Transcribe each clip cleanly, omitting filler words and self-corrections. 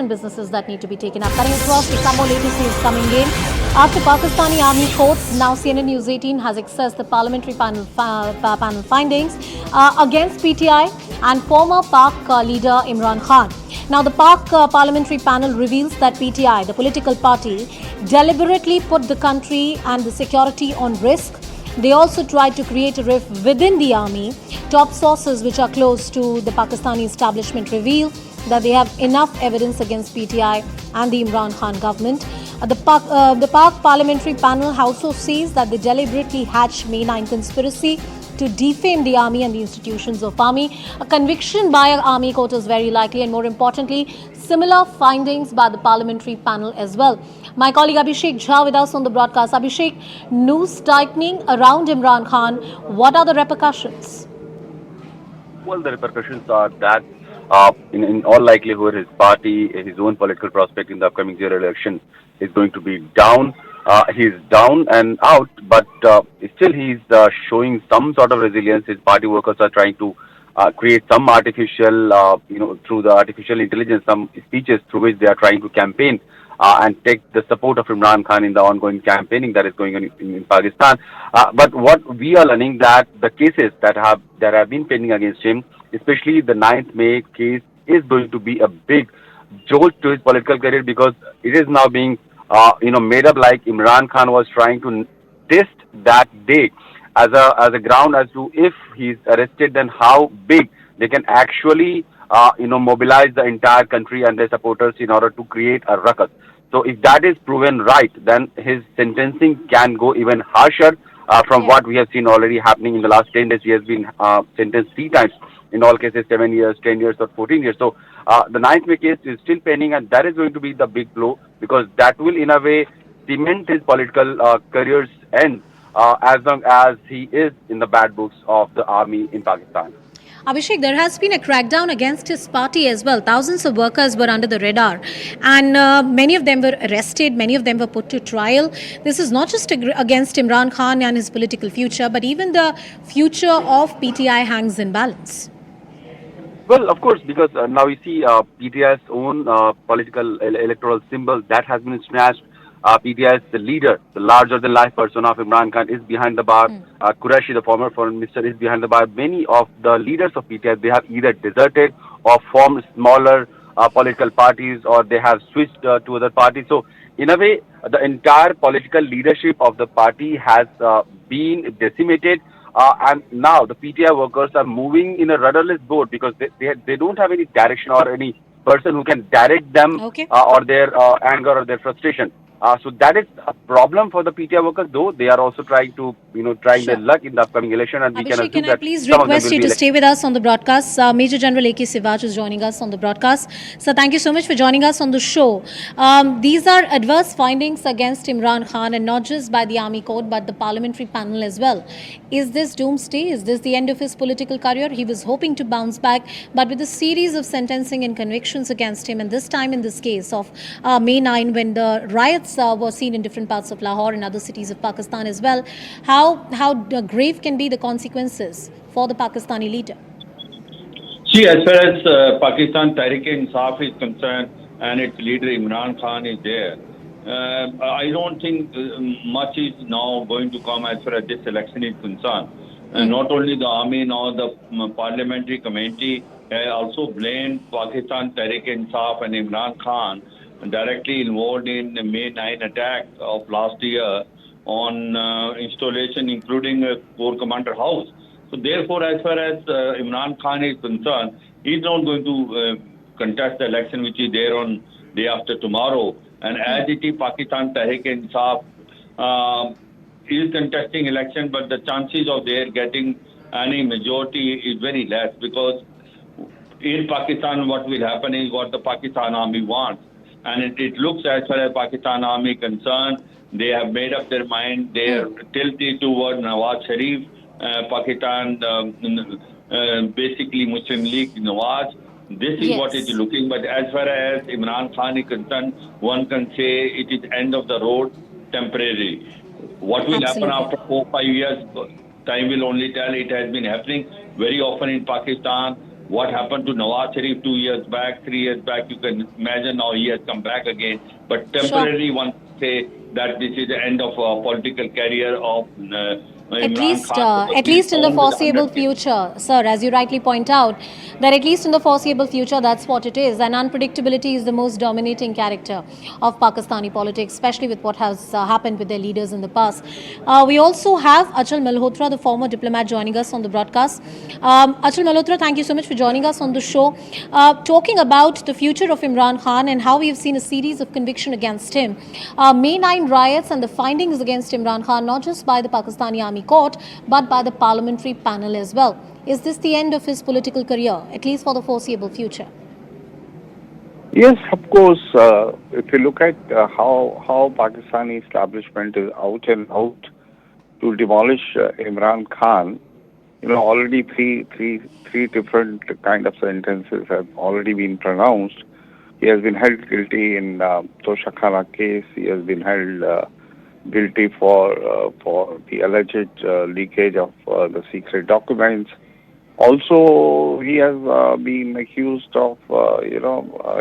businesses that need to be taken up. Cutting across, the some more latest news coming in. After Pakistani army courts, now CNN News 18 has accessed the parliamentary panel findings against PTI and former Pak leader Imran Khan. Now, the Pak parliamentary panel reveals that PTI, the political party, deliberately put the country and the security on risk. They also tried to create a rift within the army. Top sources which are close to the Pakistani establishment reveal that they have enough evidence against PTI and the Imran Khan government. The Pak parliamentary panel also says that they deliberately hatched May 9 conspiracy to defame the army and the institutions of army. A conviction by an army court is very likely, and more importantly, similar findings by the parliamentary panel as well. My colleague Abhishek Jha with us on the broadcast. Abhishek, news tightening around Imran Khan. What are the repercussions? Well, the repercussions are that, in all likelihood, his party, his own political prospect in the upcoming general election is going to be down. He's down and out, but still he's showing some sort of resilience. His party workers are trying to create some artificial, through the artificial intelligence, some speeches through which they are trying to campaign and take the support of Imran Khan in the ongoing campaigning that is going on in Pakistan. But what we are learning that the cases that have been pending against him, especially the 9th May case, is going to be a big jolt to his political career, because it is now being made up like Imran Khan was trying to test that day as a ground as to if he's arrested, then how big they can actually mobilize the entire country and their supporters in order to create a ruckus. So if that is proven right, then his sentencing can go even harsher from what we have seen already happening in the last 10 days. He has been sentenced 3 times, in all cases 7 years, 10 years or 14 years. So the 9th May case is still pending, and that is going to be the big blow, because that will in a way cement his political career's end as long as he is in the bad books of the army in Pakistan. Abhishek, there has been a crackdown against his party as well. Thousands of workers were under the radar, and many of them were arrested, many of them were put to trial. This is not just against Imran Khan and his political future, but even the future of PTI hangs in balance. Well, of course, because now you see PTI's own political electoral symbol that has been smashed. PTI's the leader, the larger-than-life persona of Imran Khan, is behind the bar. Qureshi, the former foreign minister, is behind the bar. Many of the leaders of PTI, they have either deserted or formed smaller political parties, or they have switched to other parties. So, in a way, the entire political leadership of the party has been decimated. And now the PTI workers are moving in a rudderless boat, because they don't have any direction or any person who can direct them Okay. or their anger or their frustration. So that is a problem for the PTI workers, though they are also trying their Sure. luck in the upcoming election, and we can Abhishek, assume can I that please some of them request will you be to elected. stay with us on the broadcast? Major General A.K. Sivaj is joining us on the broadcast. So thank you so much for joining us on the show. These are adverse findings against Imran Khan, and not just by the army court, but the parliamentary panel as well. Is this doomsday? Is this the end of his political career? He was hoping to bounce back, but with a series of sentencing and convictions against him, and this time in this case of May 9, when the riots were seen in different parts of Lahore and other cities of Pakistan as well, how grave can be the consequences for the Pakistani leader? See, as far as Pakistan Tehreek-e-Insaf is concerned and its leader Imran Khan is there, I don't think much is now going to come as far as this election is concerned. Not only the army, now the parliamentary committee also blamed Pakistan Tehreek-e-Insaf and Imran Khan directly involved in the May 9 attack of last year on installation, including a Corps Commander House. So therefore, as far as Imran Khan is concerned, he's not going to contest the election which is there on day after tomorrow. And as it is, Pakistan Tehreek-e-Insaf is contesting election, but the chances of their getting any majority is very less, because in Pakistan what will happen is what the Pakistan army wants. And it looks, as far as Pakistan army concerned, they have made up their mind. They are tilted toward Nawaz Sharif, Pakistan, basically Muslim League Nawaz. This is what it is looking. But as far as Imran Khan is concerned, one can say it is end of the road, temporary. What will happen after 4 5 years? Time will only tell. It has been happening very often in Pakistan. What happened to Nawaz Sharif 2 years back, 3 years back? You can imagine now he has come back again. But Sure. temporarily, one say that this is the end of a political career of Imran Khan because At he is least in the bound with foreseeable 100 cases. future, sir, as you rightly point out, that at least in the foreseeable future, that's what it is. And unpredictability is the most dominating character of Pakistani politics, especially with what has happened with their leaders in the past. We also have Achal Malhotra, the former diplomat, joining us on the broadcast. Achal Malhotra, thank you so much for joining us on the show. Talking about the future of Imran Khan and how we have seen a series of conviction against him. May 9 riots and the findings against Imran Khan, not just by the Pakistani Army Court, but by the parliamentary panel as well. Is this the end of his political career, at least for the foreseeable future? Yes, of course. If you look at how Pakistani establishment is out and out to demolish Imran Khan, already three different kind of sentences have already been pronounced. He has been held guilty in Toshakhana case. He has been held guilty for the alleged leakage of the secret documents. Also, he has been accused of,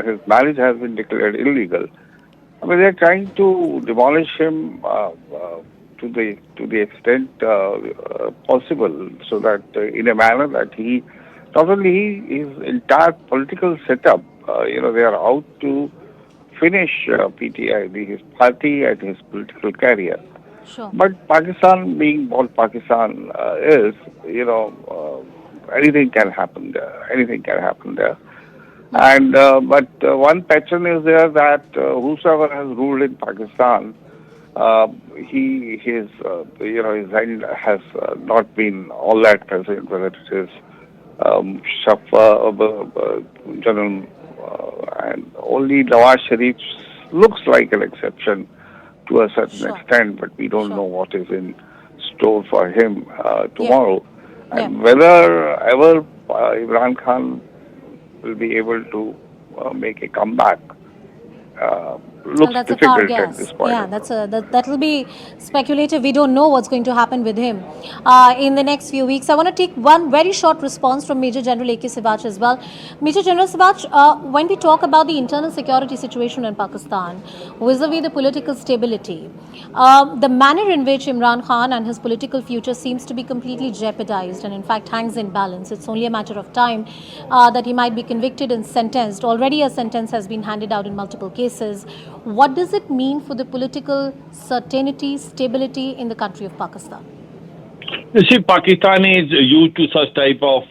his marriage has been declared illegal. I mean, they're trying to demolish him to the extent possible, so that in a manner that he, not only his entire political setup, they are out to finish PTI, his party and his political career. Sure. But Pakistan, being what Pakistan is, anything can happen there. Anything can happen there. And one pattern is there that whosoever has ruled in Pakistan, his end has not been all that present. Whether it is General, and only Nawaz Sharif looks like an exception to a certain Sure. extent, but we don't Sure. know what is in store for him Yeah. tomorrow. Yeah. And whether ever Imran Khan will be able to make a comeback Well, looks that's a far difficult at this guess. point Yeah, of time. that will be speculative. We don't know what's going to happen with him in the next few weeks. I want to take one very short response from Major General A.K. Sivach as well. Major General Sivach, when we talk about the internal security situation in Pakistan, vis-a-vis the political stability, the manner in which Imran Khan and his political future seems to be completely jeopardized and in fact hangs in balance. It's only a matter of time that he might be convicted and sentenced. Already a sentence has been handed out in multiple cases. What does it mean for the political certainty, stability in the country of Pakistan? You see, Pakistan is used to such type of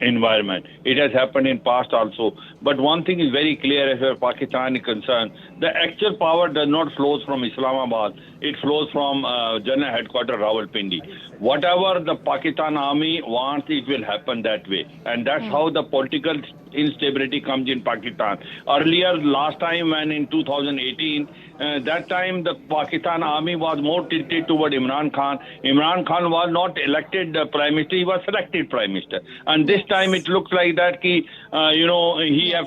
environment. It has happened in past also. But one thing is very clear as far as Pakistan is concerned: the actual power does not flows from Islamabad. It flows from General Headquarters Rawalpindi. Whatever the Pakistan army wants, it will happen that way, and that's how the political instability comes in Pakistan. Earlier, last time when in 2018, that time the Pakistan army was more tilted toward Imran Khan. Imran Khan was not elected Prime Minister; he was selected Prime Minister. And this time it looks like that he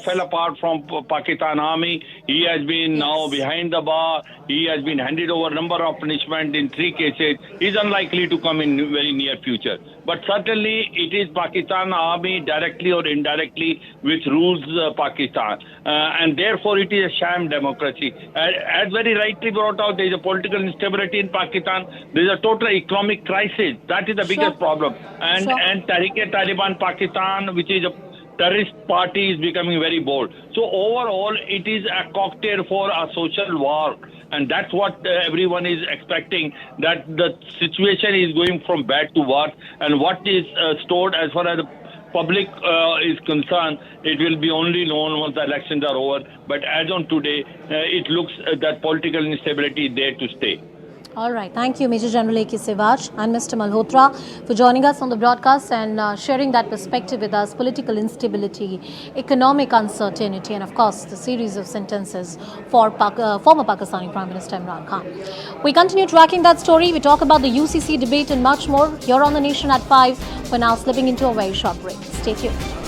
fell apart from Pakistan army. He has been now behind the bar. He has been handed over a number of punishment in 3 cases. He is unlikely to come in very near future. But certainly it is Pakistan army directly or indirectly which rules Pakistan. And therefore it is a sham democracy. As very rightly brought out, there is a political instability in Pakistan. There is a total economic crisis. That is the biggest problem. And Tehreek-e-Taliban Pakistan, which is a terrorist party, is becoming very bold. So overall, it is a cocktail for a social war. And that's what everyone is expecting, that the situation is going from bad to worse. And what is stored as far as the public is concerned, it will be only known once the elections are over. But as on today, it looks that political instability is there to stay. All right. Thank you, Major General A.K. Sivach and Mr. Malhotra, for joining us on the broadcast and sharing that perspective with us. Political instability, economic uncertainty, and of course, the series of sentences for former Pakistani Prime Minister Imran Khan. We continue tracking that story. We talk about the UCC debate and much more here on The Nation at 5. For now, slipping into a very short break. Stay tuned.